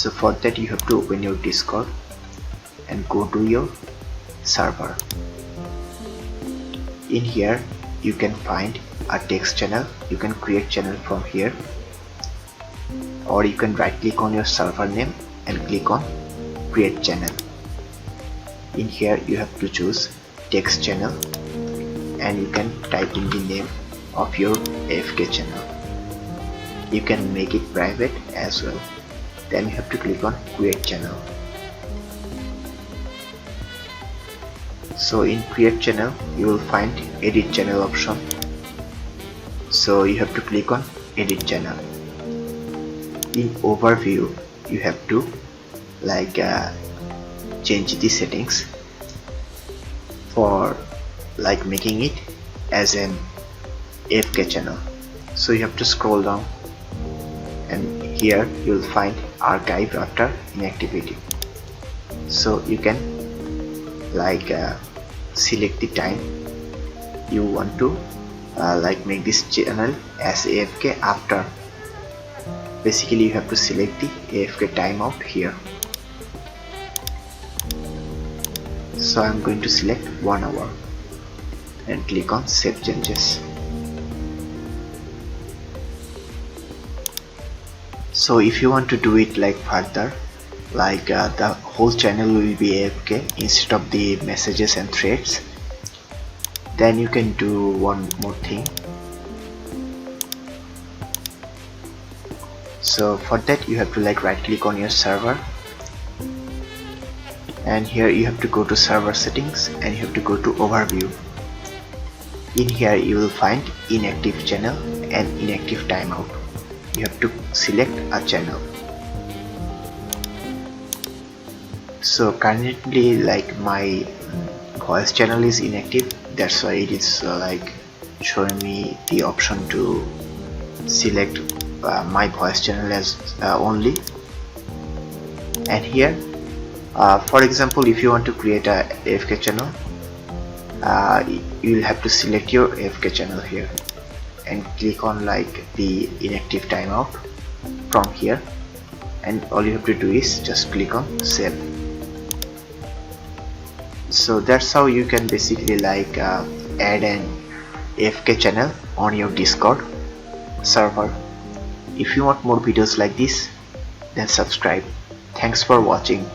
So for that you have to open your Discord and go to your server. In here you can find a text channel. You can create channel from here, or you can right click on your server name and click on create channel. In here you have to choose text channel and you can type in the name of your AFK channel. You can make it private as well. Then you have to click on create channel. So in create channel you will find edit channel option. So you have to click on edit channel. In overview you have to change the settings for making it as an AFK channel. So you have to scroll down and here you will find archive after inactivity. So you can select the time you want to make this channel as AFK after. Basically you have to select the AFK timeout here. So I'm going to select 1 hour and click on save changes. So if you want to do it further, the whole channel will be AFK instead of the messages and threads, then you can do one more thing. So for that you have to right click on your server, and here you have to go to server settings and you have to go to overview. In here you will find inactive channel and inactive timeout. You have to select a channel. So currently my voice channel is inactive, that's why it is showing me the option to select my voice channel as only. And here for example, if you want to create a AFK channel, you will have to select your AFK channel here and click on the inactive timeout from here, and all you have to do is just click on save. So that's how you can basically add an AFK channel on your Discord server. If you want more videos like this, then subscribe. Thanks for watching.